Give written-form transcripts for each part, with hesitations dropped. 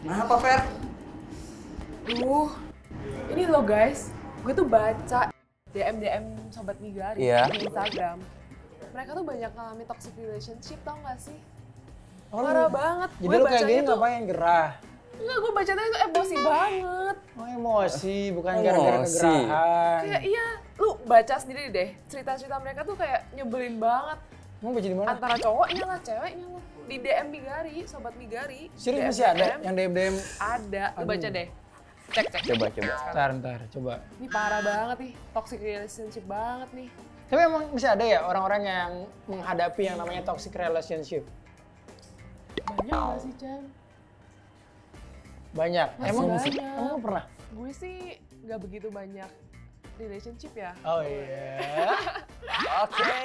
Kenapa, Fer? Ini loh guys, gue tuh baca DM Sobat Migari di Instagram. Mereka tuh banyak ngalami toxic relationship, tau gak sih? Parah banget. Jadi lu kayak gini ngapain, gerah? Enggak, gue bacanya itu emosi banget. Oh emosi, bukan gara-gara kegerahan. Kayak iya, lu baca sendiri deh. Cerita-cerita mereka tuh kayak nyebelin banget. Mau baca di mana? Antara cowoknya lah, ceweknya lah. Di DM Migari, Sobat Migari. Serius masih ada yang DM? Ada, lu baca deh. Cek. Coba. Ntar, coba. Ini parah banget nih, toxic relationship banget nih. Tapi emang masih ada ya orang-orang yang menghadapi yang namanya toxic relationship? Banyak gak sih, Cem? Banyak. Emang banyak. pernah? Gue sih nggak begitu banyak relationship ya. Oh iya. Oke.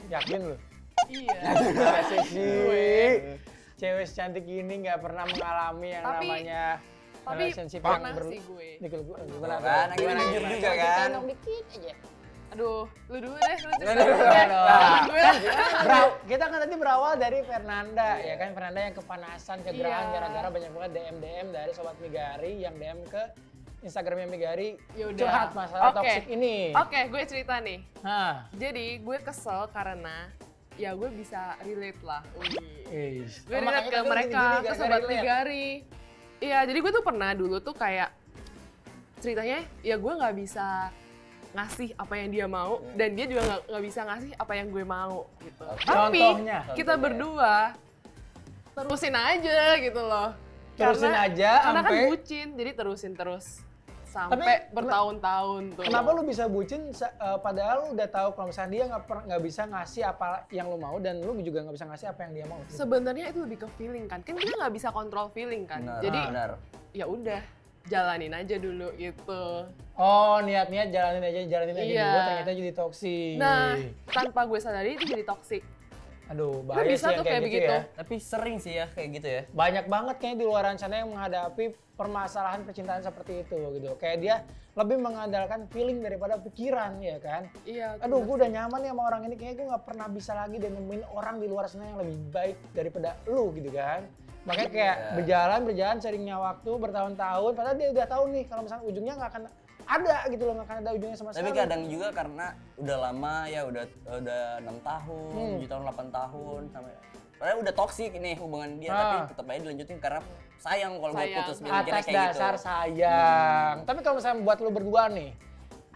Yakin lu? Iya. Masa sih? Cewek secantik ini nggak pernah mengalami yang namanya relationship yang pernah sih gue. Gimana? Kan, akhirnya jujur juga kan. Dikit aja. Aduh, lu dulu deh, lu cerita Kan, dulu deh. kita kan tadi berawal dari Fernanda, ya kan? Fernanda yang kepanasan, kegerahan gara-gara banyak banget DM dari Sobat Migari yang DM ke Instagramnya Migari curhat masalah toxic ini. Oke, gue cerita nih. Nah, Jadi gue kesel karena ya gue bisa relate lah. Gue oh, relate ke mereka, ke Sobat Migari. Iya, jadi gue tuh pernah dulu tuh kayak ceritanya ya gue nggak bisa ngasih apa yang dia mau dan dia juga nggak bisa ngasih apa yang gue mau gitu. Tapi kita berdua terusin aja gitu loh. Karena kan bucin, jadi terusin terus sampai bertahun-tahun tuh. Kenapa lu bisa bucin padahal lu udah tahu kalau misalnya dia nggak bisa ngasih apa yang lu mau dan lu juga nggak bisa ngasih apa yang dia mau? Sebenarnya itu lebih ke feeling kan kita nggak bisa kontrol feeling kan. Jadi ya udah jalanin aja dulu gitu. Oh, niat-niat jalanin aja dulu, ternyata jadi toksik. Nah, tanpa gue sadari itu jadi toksik. Aduh, bahaya sih yang kayak gitu ya. Tapi sering sih ya kayak gitu ya. Banyak banget kayaknya di luar sana yang menghadapi permasalahan percintaan seperti itu gitu. Kayak dia lebih mengandalkan feeling daripada pikiran ya kan. Iya. Aduh, gue udah nyaman nih sama orang ini, kayaknya gue nggak pernah bisa lagi dan nemuin orang di luar sana yang lebih baik daripada lu gitu kan. Makanya kayak berjalan seringnya waktu bertahun-tahun, padahal dia udah tahu nih kalau misalnya ujungnya nggak akan ada gitu loh, nggak akan ada ujungnya sama sekali. Tapi kadang juga karena udah lama ya, udah 6 tahun, 7 tahun, 8 tahun sampai padahal udah toksik ini hubungan dia, tapi tetap aja dilanjutin karena sayang kalau buat putus atas dasar sayang. Tapi kalau misalnya buat lu berdua nih,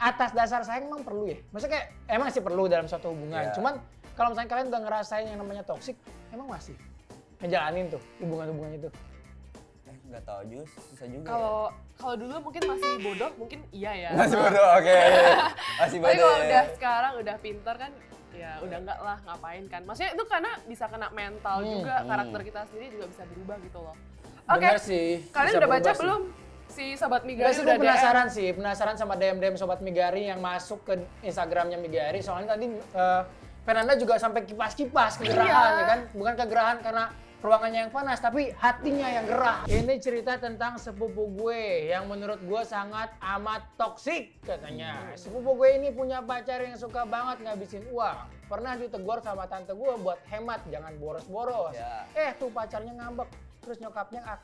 atas dasar sayang emang perlu ya? Maksudnya kayak emang sih perlu dalam suatu hubungan. Cuman kalau misalnya kalian udah ngerasain yang namanya toksik, emang masih ngejalanin tuh hubungan-hubungan itu? Nggak tahu juga, susah juga. Kalau dulu mungkin masih bodoh, mungkin iya ya. Masih bodoh, oke. Masih bodoh. Tapi kalau udah sekarang udah pinter kan, ya udah enggak lah ngapain kan. Maksudnya itu karena bisa kena mental juga, karakter kita sendiri juga bisa berubah gitu loh. Oke, kalian udah baca belum si Sobat Migari? Udah penasaran sama DM Sobat Migari yang masuk ke Instagramnya Migari. Soalnya tadi Fernanda juga sampai kipas-kipas kegerahan ya kan. Bukan kegerahan karena ruangannya yang panas, tapi hatinya yang gerah. Ini cerita tentang sepupu gue yang menurut gue sangat amat toksik katanya. Sepupu gue ini punya pacar yang suka banget ngabisin uang. Pernah ditegur sama tante gue buat hemat, jangan boros-boros. Tuh pacarnya ngambek, terus nyokapnya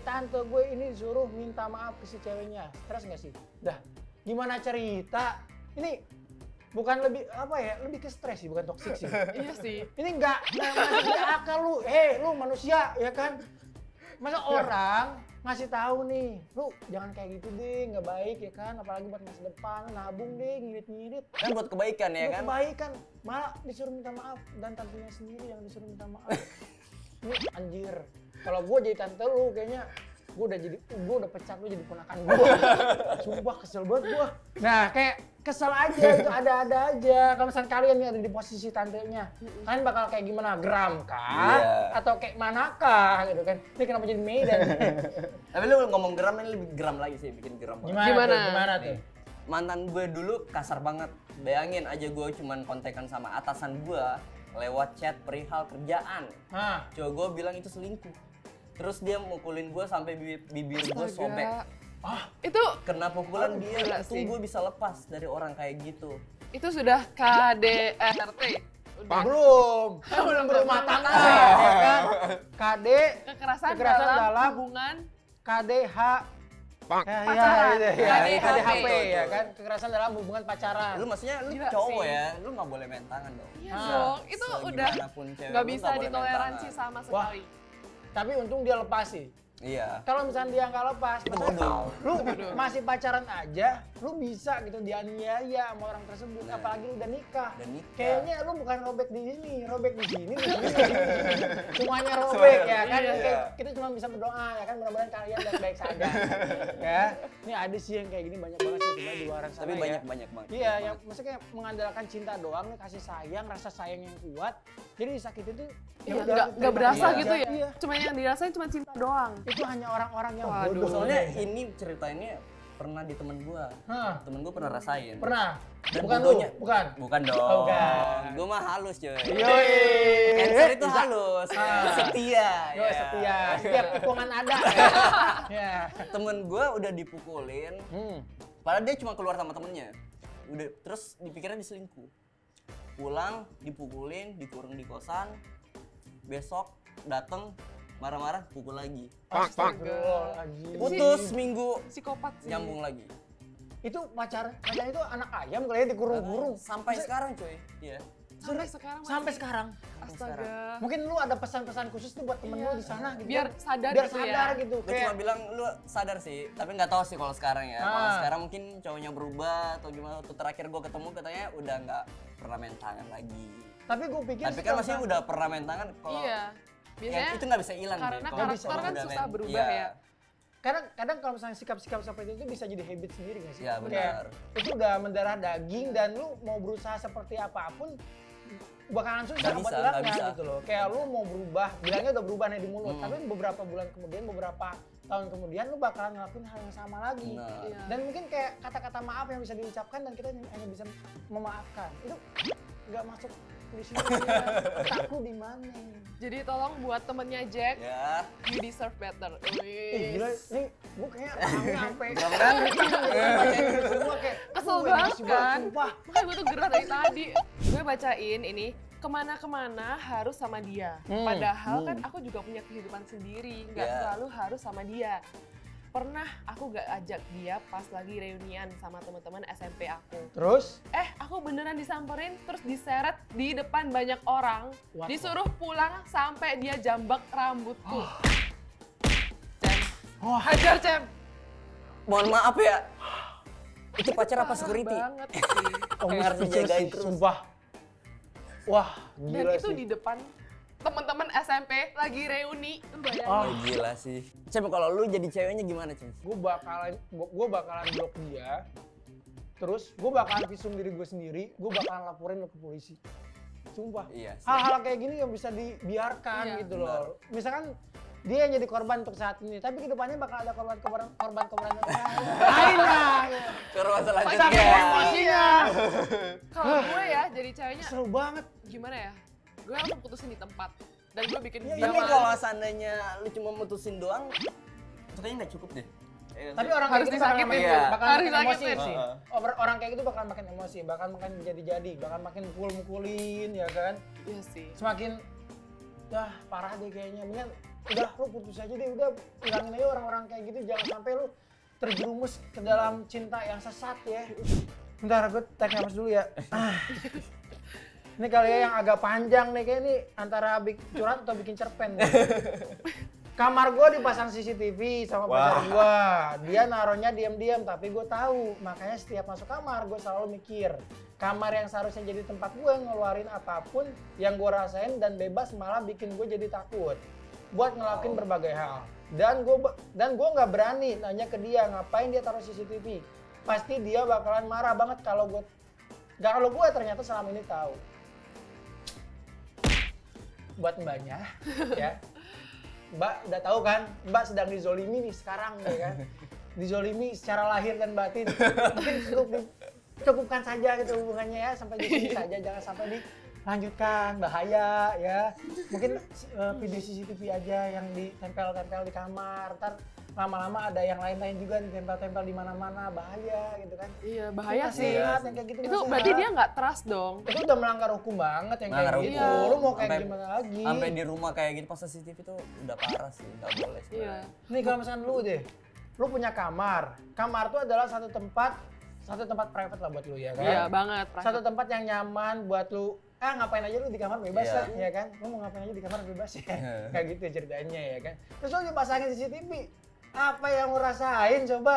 tante gue ini disuruh minta maaf ke si ceweknya. Stres nggak sih? Dah, gimana cerita? Ini bukan lebih apa ya, lebih ke stres sih, bukan toksik sih. Iya sih. Ini nggak masuk di akal lu. Lu manusia ya kan? Masa orang ngasih tahu nih, lu jangan kayak gitu deh, nggak baik ya kan? Apalagi buat masa depan, nabung deh, ngirit-ngirit. Kan buat kebaikan ya kan? Kebaikan, malah disuruh minta maaf dan tantenya sendiri yang disuruh minta maaf. Ini anjir. Kalau gue jadi tante lu kayaknya gue udah pecat lu jadi ponakan gue. Sumpah kesel banget gue. Nah kayak kesel aja itu ada-ada aja. Kalau misalnya kalian nih ada di posisi tantenya, kalian bakal kayak gimana? Geram kah? Atau kayak manakah gitu kan? Ini kenapa jadi Medan? Tapi lu ngomong geram, ini lebih geram lagi sih, bikin geram banget. Gimana tuh? Mantan gue dulu kasar banget. Bayangin aja gue cuman kontekan sama atasan gue lewat chat perihal kerjaan. Coba gue bilang itu selingkuh. Terus dia mukulin gue sampai bibir gue sobek. Itu kena pukulan dia, itu gue bisa lepas dari orang kayak gitu. Itu sudah KDRT? belum berumah tangga ya kan. KD Kekerasan dalam dalam hubungan KDH pacaran. KDHP ya kan, kekerasan dalam hubungan pacaran. Lu maksudnya lu Gila cowok sih. ya, lu nggak boleh main tangan dong. Iya dong, itu udah Segimanapun cewek nggak lu bisa nggak boleh main ditoleransi tangan. sama Wah. sekali. Tapi untung dia lepas sih. Iya. Kalau misalnya dia nggak lepas, Itu maksudnya bodoh. lu masih pacaran aja, lu bisa gitu dianiaya sama orang tersebut, Nah. apalagi lu udah nikah. Udah nikah. Kayaknya lu bukan robek di sini, robek di sini, di sini. Semuanya robek ya kan. Iya. Kayak kita cuma bisa berdoa ya kan, mudah-mudahan kalian baik-baik saja. Ya, ini ada sih yang kayak gini banyak banget sih sebenarnya di luar sana. Tapi ya. banyak banget. Iya, yang maksudnya kayak mengandalkan cinta doang, nih, kasih sayang, rasa sayang yang kuat. Jadi disakitin tuh Iya, udah, nggak terima berasa aja. gitu ya. Iya. Cuma yang dirasain cuma cinta doang. Itu hanya orang-orang yang Waduh. bodoh. Soalnya ini ceritanya pernah di temen gua. Hah. Temen gua pernah rasain. Pernah? Dan Bukan lu? bodohnya- Bukan? Bukan dong. Oh, bukan. Gua mah halus coy. Yoi. Cancer itu halus. Setia. Yo, ya. setia. Setiap tikungan ada. Ya. Temen gua udah dipukulin. Padahal dia cuma keluar sama temennya. Udah terus dipikirnya diselingkuh. Pulang dipukulin, dikurung di kosan. Besok dateng marah-marah pukul lagi. Astagfirullahaladzim. Putus seminggu Psikopat sih. nyambung lagi. Itu pacarnya itu anak ayam kali ya dikurung-kurung. Sampai sekarang cuy. Iya. Sampai sekarang masih. Sampai sekarang. Astaga. Mungkin lu ada pesan-pesan khusus tuh buat temen lu di sana gitu. Biar sadar Biar gitu sadar ya. gitu. Gue cuma bilang lu sadar sih, tapi nggak tahu sih kalau sekarang ya. Kalau sekarang mungkin cowoknya berubah atau gimana. Waktu terakhir gue ketemu katanya udah nggak pernah main tangan lagi. Tapi gue pikir Tapi kan maksudnya udah pernah main tangan kalau Iya. ya, Biasanya itu nggak bisa hilang karena deh. Kalau karakter misalnya kan udah susah main- berubah iya. ya. kadang kalau misalnya sikap-sikap seperti itu bisa jadi habit sendiri nggak sih? Iya, Kayak, benar. itu udah mendarah daging dan lu mau berusaha seperti apapun bakalan susah Nggak buat bisa, hilangnya nggak bisa. gitu loh. Kayak lu mau berubah, bilangnya udah berubah nih di mulut, tapi beberapa bulan kemudian, beberapa tahun kemudian lu bakalan ngelakuin hal yang sama lagi. Benar. Iya. Dan mungkin kayak kata-kata maaf yang bisa diucapkan dan kita hanya bisa memaafkan. Itu nggak masuk di sini. Otakku di mana? Jadi tolong buat temennya Jack, Ya. you deserve better. Ih gila, Wih. ini gue kayak orangnya sampai Mudah-mudahan bacain itu semua kayak Kesel aduh, banget emosi kan? sumpah. Makanya gue tuh gerah dari tadi. Gue bacain ini, kemana-kemana harus sama dia. Padahal kan aku juga punya kehidupan sendiri, nggak Yeah. selalu harus sama dia. Pernah aku gak ajak dia pas lagi reunian sama teman-teman SMP aku. Terus? Aku beneran disamperin terus diseret di depan banyak orang. What? Disuruh pulang sampai dia jambak rambutku. Cem, Oh, hajar Cem. mohon maaf ya. Itu pacar apa Parah security? banget sih. oh, Yang harus speechless dijagain sih, terus. sumpah. Wah, Dan gila itu sih. di depan teman-teman SMP lagi reuni. Lu bayangin. Oh. Gila sih. Cem, kalau lu jadi ceweknya gimana, Cem? Gue bakalan blok dia. Terus gue bakalan visum diri gue sendiri, gue bakalan laporin lo ke polisi. Sumpah. Iya sih. Hal-hal kayak gini yang bisa dibiarkan Iya. gitu loh. Misalkan dia yang jadi korban untuk saat ini, tapi kedepannya bakal ada korban lain lah. Ke rumah Sampai selanjutnya. emosinya. Kalau gue ya jadi ceweknya Seru banget. gimana ya? Gue langsung putusin di tempat. Dan gue bikin Iya, dia Tapi malu. kalau seandainya lu cuma mutusin doang, itu kayaknya nggak cukup deh. Iya Tapi sih? orang Harus kayak gitu bakal disakitin, Iya. bakal harus makin emosi disakitin. sih. Orang kayak gitu bakal makin emosi, bakal makin jadi-jadi, bakal makin mukul-mukulin ya kan. Iya sih. Semakin parah deh kayaknya. Mendingan udah lu putus aja deh, udah hilangin aja orang-orang kayak gitu, jangan sampai lu terjerumus ke dalam cinta yang sesat ya. Bentar, gue tarik nafas dulu ya. Ini kali ya yang agak panjang nih, kayak ini antara curhat atau bikin cerpen nih. Kamar gue dipasang CCTV sama pacar gue. Dia naruhnya diam-diam, tapi gue tahu. Makanya setiap masuk kamar gue selalu mikir, kamar yang seharusnya jadi tempat gue ngeluarin apapun yang gue rasain dan bebas malah bikin gue jadi takut buat ngelakuin berbagai hal. Dan gue nggak berani nanya ke dia ngapain dia taruh CCTV. Pasti dia bakalan marah banget kalau gue ternyata selama ini tahu. Buat mbaknya, ya. Mbak udah tahu kan, Mbak sedang dizolimi nih sekarang ya kan. Dizolimi secara lahir dan batin. Mungkin cukupkan saja gitu hubungannya ya, sampai di sini saja, jangan sampai dilanjutkan, bahaya ya. Mungkin video CCTV aja yang ditempel-tempel di kamar, ntar lama-lama ada yang lain-lain juga ditempel-tempel di mana-mana, bahaya gitu kan. Iya, bahaya Nggak sih. sehat, yang kayak gitu Itu nggak berarti sehat. dia nggak trust dong. Itu udah melanggar hukum banget yang Melanggar kayak gitu. hukum. Lu mau kayak Sampai- gimana lagi? Sampai di rumah kayak gitu pas CCTV tuh udah parah sih, nggak boleh Iya. sebenarnya. Nih kalau misalkan lu deh, lu punya kamar. Kamar tuh adalah satu tempat private lah buat lu ya kan? Iya, banget. Satu tempat yang nyaman buat lu. Ngapain aja lu di kamar bebas Iya. lah, ya kan? Lu mau ngapain aja di kamar bebas ya. Kayak gitu ceritanya ya kan. Terus lu dipasangin CCTV. Apa yang lu rasain coba?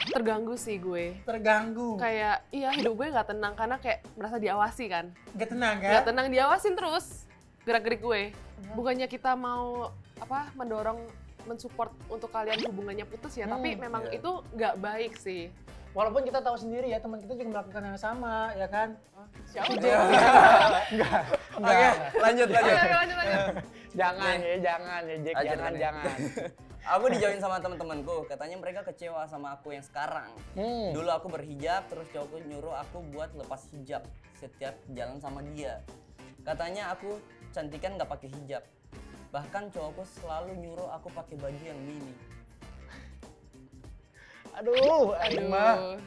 Terganggu sih gue. Terganggu. Kayak, iya hidup gue nggak tenang karena kayak merasa diawasi kan. Gak tenang kan? Nggak tenang diawasin terus gerak-gerik gue. Bukannya kita mau mendorong, mensupport untuk kalian hubungannya putus ya, tapi memang Iya. itu nggak baik sih. Walaupun kita tahu sendiri ya, teman kita juga melakukan yang sama, ya kan? Siapa? Oke, lanjut. Lanjut. Jangan ya, Jack, Ajar nih. jangan. Aku dijauhin sama teman-temanku, katanya mereka kecewa sama aku yang sekarang. Dulu aku berhijab, terus cowokku nyuruh aku buat lepas hijab setiap jalan sama dia. Katanya aku cantikan nggak pakai hijab. Bahkan cowokku selalu nyuruh aku pakai baju yang mini. Aduh, mah. Aduh.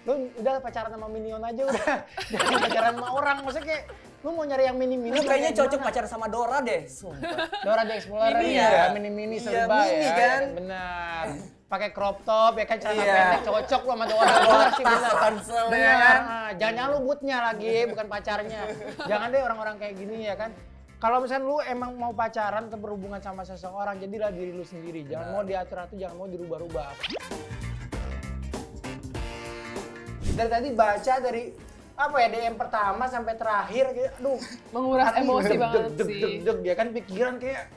Lu udah pacaran sama Minion aja udah. Jangan pacaran sama orang, maksudnya kayak lu mau nyari yang mini-mini. Lu kayaknya kayak cocok gimana? pacaran sama Dora deh, sumpah. Dora the Explorer Mini ya, ya? mini-mini Iya, serba mini ya. kan? Benar. Pakai crop top ya kan, celana Iya. pendek cocok lu sama Dora. Benar sih, Tas benar. ransel ya Benar. kan? Jangan lu butnya lagi, bukan pacarnya. Jangan deh orang-orang kayak gini ya kan. Kalau misalnya lu emang mau pacaran atau berhubungan sama seseorang, jadilah diri lu sendiri. Jangan mau diatur-atur, jangan mau dirubah-rubah. Dari tadi baca dari apa ya, DM pertama sampai terakhir kayak aduh, Menguras hati emosi banget deg, sih. deg, ya kan, pikiran kayak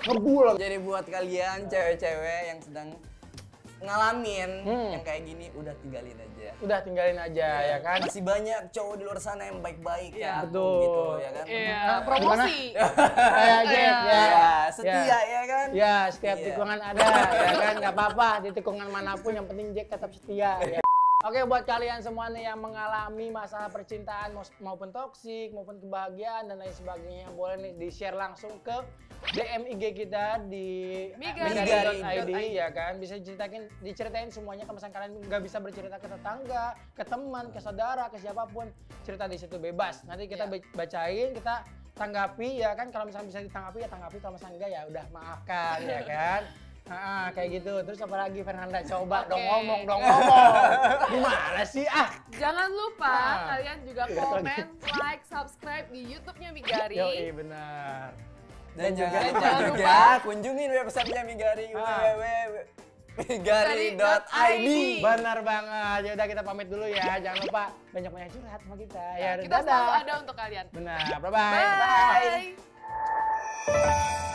ngebul. Jadi buat kalian cewek-cewek yang sedang ngalamin yang kayak gini, udah tinggalin aja. Udah tinggalin aja ya kan. Masih banyak cowok di luar sana yang baik-baik Iya, kayak aku betul. gitu ya kan. Iya, Nah, promosi. Kayak Jeff ya. Ya, setia ya kan. Ya, setiap Iya. tikungan ada ya kan, nggak apa-apa di tikungan manapun, yang penting Jack tetap setia ya. Oke, buat kalian semua nih yang mengalami masalah percintaan maupun toksik, maupun kebahagiaan dan lain sebagainya, boleh nih di-share langsung ke DM IG kita di migari.id ya kan. Bisa diceritain semuanya, kalau misalnya kalian nggak bisa bercerita ke tetangga, ke teman, ke saudara, ke siapapun, cerita di situ bebas. Nanti kita bacain, kita tanggapi ya kan. Kalau misalnya bisa ditanggapi ya tanggapi, kalau misalnya enggak ya udah maafkan ya kan. Kayak gitu. Terus apa lagi Fernanda? Coba dong ngomong. Gimana sih? Jangan lupa Nah. kalian juga komen, like, subscribe di YouTube-nya Migari. Yoi, benar. Dan juga jangan lupa kunjungin websitenya Migari, www.migari.id. Benar banget. Ya udah kita pamit dulu ya. Jangan lupa banyak-banyak curhat sama kita. Ya, Kita dadah. selalu ada untuk kalian. Benar. Bye-bye. Bye.